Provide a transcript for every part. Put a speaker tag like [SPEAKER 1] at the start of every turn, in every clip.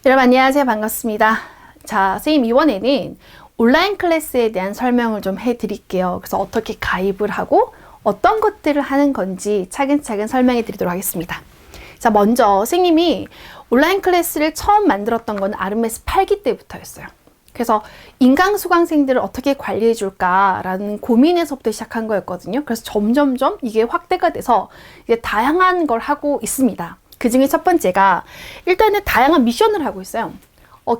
[SPEAKER 1] 여러분 안녕하세요. 반갑습니다. 자, 선생님 이번에는 온라인 클래스에 대한 설명을 좀 해드릴게요. 그래서 어떻게 가입을 하고 어떤 것들을 하는 건지 차근차근 설명해 드리도록 하겠습니다. 자, 먼저 선생님이 온라인 클래스를 처음 만들었던 건 아르메스 8기 때부터였어요. 그래서 인강수강생들을 어떻게 관리해 줄까라는 고민에서부터 시작한 거였거든요. 그래서 점점점 이게 확대가 돼서 이제 다양한 걸 하고 있습니다. 그 중에 첫 번째가 일단은 다양한 미션을 하고 있어요.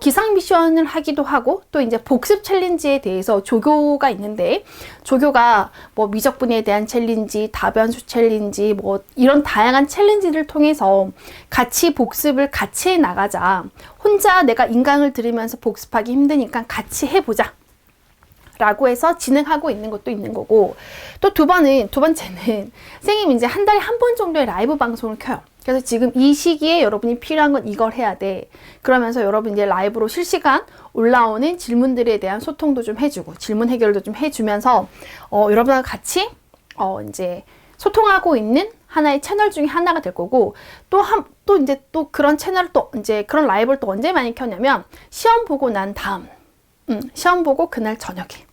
[SPEAKER 1] 기상 미션을 하기도 하고 또 이제 복습 챌린지에 대해서 조교가 있는데 조교가 뭐 미적분에 대한 챌린지, 답변수 챌린지 뭐 이런 다양한 챌린지를 통해서 같이 복습을 같이 해 나가자. 혼자 내가 인강을 들으면서 복습하기 힘드니까 같이 해보자. 라고 해서 진행하고 있는 것도 있는 거고 또 두 번째는 선생님이 이제 한 달에 한 번 정도의 라이브 방송을 켜요. 그래서 지금 이 시기에 여러분이 필요한 건 이걸 해야 돼. 그러면서 여러분 이제 라이브로 실시간 올라오는 질문들에 대한 소통도 좀 해주고 질문 해결도 좀 해주면서 여러분과 같이 이제 소통하고 있는 하나의 채널 중에 하나가 될 거고 또 이제 또 그런 채널을 또 이제 그런 라이브를 또 언제 많이 켰냐면 시험 보고 난 다음 시험 보고 그날 저녁에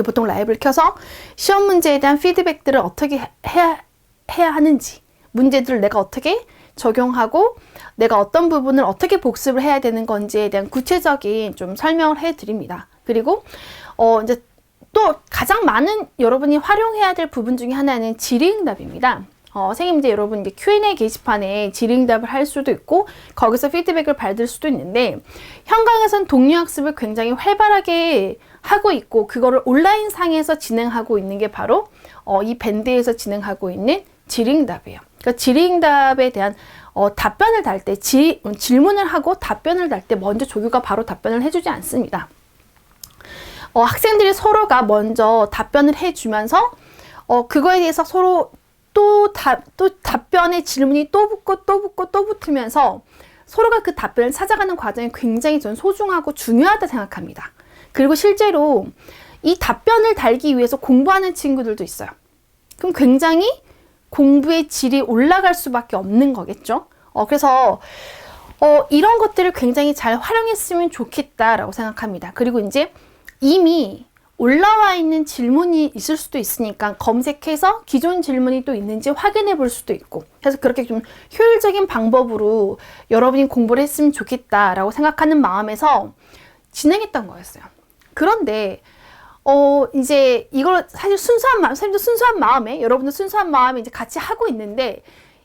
[SPEAKER 1] 보통 라이브를 켜서 시험 문제에 대한 피드백들을 어떻게 해야 하는지 문제들을 내가 어떻게 적용하고 내가 어떤 부분을 어떻게 복습을 해야 되는 건지에 대한 구체적인 좀 설명을 해 드립니다. 그리고 이제 또 가장 많은 여러분이 활용해야 될 부분 중에 하나는 질의응답입니다. 선생님 이제 여러분 이제 Q&A 게시판에 질의응답을 할 수도 있고 거기서 피드백을 받을 수도 있는데 현강에서는 동료학습을 굉장히 활발하게 하고 있고 그거를 온라인 상에서 진행하고 있는 게 바로 이 밴드에서 진행하고 있는 질의응답이에요. 그러니까 질의응답에 대한 답변을 달 때 질문을 하고 답변을 달 때 먼저 조교가 바로 답변을 해주지 않습니다. 학생들이 서로가 먼저 답변을 해주면서 그거에 대해서 서로 또 답변에 질문이 또 붙으면서 서로가 그 답변을 찾아가는 과정이 굉장히 저는 소중하고 중요하다 생각합니다. 그리고 실제로 이 답변을 달기 위해서 공부하는 친구들도 있어요. 그럼 굉장히 공부의 질이 올라갈 수밖에 없는 거겠죠. 그래서 이런 것들을 굉장히 잘 활용했으면 좋겠다라고 생각합니다. 그리고 이제 이미 올라와 있는 질문이 있을 수도 있으니까 검색해서 기존 질문이 또 있는지 확인해 볼 수도 있고 그래서 그렇게 좀 효율적인 방법으로 여러분이 공부를 했으면 좋겠다라고 생각하는 마음에서 진행했던 거였어요. 그런데 이제 이걸 사실 선생님도 순수한 마음에 여러분도 순수한 마음에 이제 같이 하고 있는데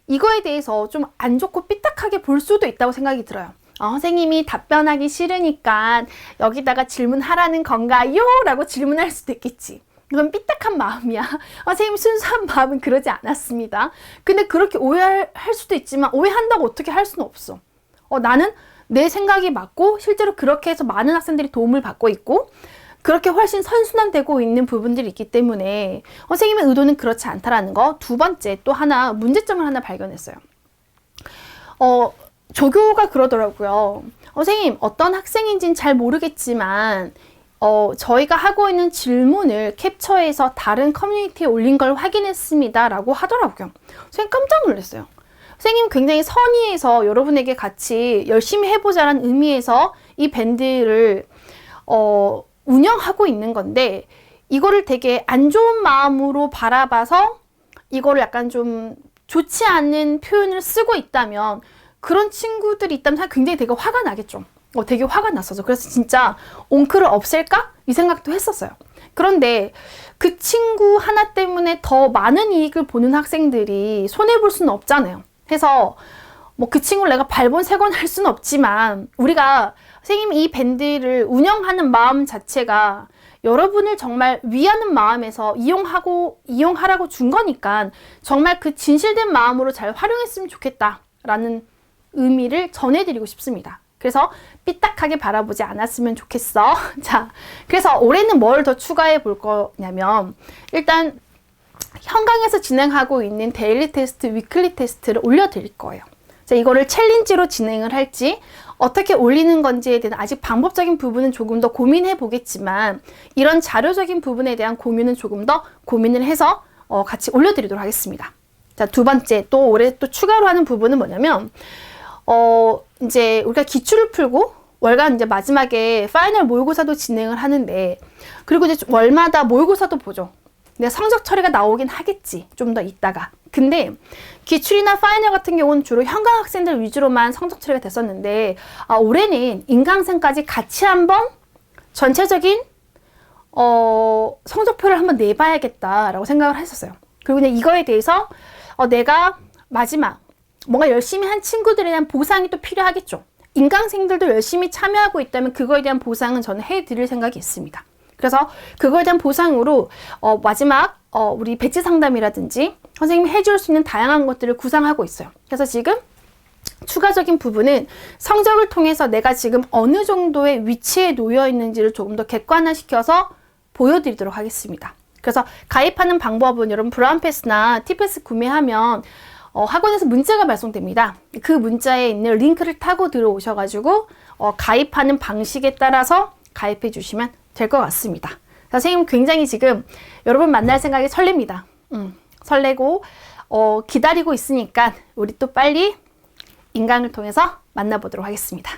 [SPEAKER 1] 이거에 대해서 좀 안 좋고 삐딱하게 볼 수도 있다고 생각이 들어요. 선생님이 답변하기 싫으니까 여기다가 질문하라는 건가요? 라고 질문할 수도 있겠지. 그건 삐딱한 마음이야. 선생님 순수한 마음은 그러지 않았습니다. 근데 그렇게 오해할 수도 있지만 오해한다고 어떻게 할 수는 없어. 나는 내 생각이 맞고 실제로 그렇게 해서 많은 학생들이 도움을 받고 있고 그렇게 훨씬 선순환되고 있는 부분들이 있기 때문에 선생님의 의도는 그렇지 않다라는 거. 두 번째 또 하나 문제점을 하나 발견했어요. 조교가 그러더라고요. 선생님 어떤 학생인지는 잘 모르겠지만 저희가 하고 있는 질문을 캡처해서 다른 커뮤니티에 올린 걸 확인했습니다 라고 하더라고요. 선생님 깜짝 놀랐어요. 선생님 굉장히 선의해서 여러분에게 같이 열심히 해보자라는 의미에서 이 밴드를 운영하고 있는 건데 이거를 되게 안 좋은 마음으로 바라봐서 이거를 약간 좀 좋지 않은 표현을 쓰고 있다면 그런 친구들이 있다면 굉장히 되게 화가 나겠죠. 되게 화가 났어서 그래서 진짜 옹크를 없앨까? 이 생각도 했었어요. 그런데 그 친구 하나 때문에 더 많은 이익을 보는 학생들이 손해볼 수는 없잖아요. 해서 뭐 그 친구를 내가 발본색원 할 수는 없지만 우리가 선생님이 이 밴드를 운영하는 마음 자체가 여러분을 정말 위하는 마음에서 이용하라고 준 거니까 정말 그 진실된 마음으로 잘 활용했으면 좋겠다라는 의미를 전해드리고 싶습니다. 그래서 삐딱하게 바라보지 않았으면 좋겠어. 자, 그래서 올해는 뭘 더 추가해 볼 거냐면 일단 현강에서 진행하고 있는 데일리 테스트, 위클리 테스트를 올려드릴 거예요. 자, 이거를 챌린지로 진행을 할지 어떻게 올리는 건지에 대한 아직 방법적인 부분은 조금 더 고민해 보겠지만 이런 자료적인 부분에 대한 공유는 조금 더 고민을 해서 같이 올려드리도록 하겠습니다. 자, 두 번째 또 올해 또 추가로 하는 부분은 뭐냐면 이제 우리가 기출을 풀고 월간 이제 마지막에 파이널 모의고사도 진행을 하는데, 그리고 이제 월마다 모의고사도 보죠. 근데 성적 처리가 나오긴 하겠지, 좀 더 있다가. 근데 기출이나 파이널 같은 경우는 주로 현강 학생들 위주로만 성적 처리가 됐었는데, 올해는 인강생까지 같이 한번 전체적인 성적표를 한번 내봐야겠다라고 생각을 했었어요. 그리고 그냥 이거에 대해서 내가 마지막 뭔가 열심히 한 친구들에 대한 보상이 또 필요하겠죠. 인강생들도 열심히 참여하고 있다면 그거에 대한 보상은 저는 해드릴 생각이 있습니다. 그래서 그거에 대한 보상으로 마지막 우리 배치 상담이라든지 선생님이 해줄 수 있는 다양한 것들을 구상하고 있어요. 그래서 지금 추가적인 부분은 성적을 통해서 내가 지금 어느 정도의 위치에 놓여 있는지를 조금 더 객관화시켜서 보여드리도록 하겠습니다. 그래서 가입하는 방법은 여러분 브라운패스나 티패스 구매하면 학원에서 문자가 발송됩니다. 그 문자에 있는 링크를 타고 들어오셔가지고 가입하는 방식에 따라서 가입해 주시면 될 것 같습니다. 선생님 굉장히 지금 여러분 만날 생각이 설렙니다. 설레고 기다리고 있으니까 우리 또 빨리 인강을 통해서 만나보도록 하겠습니다.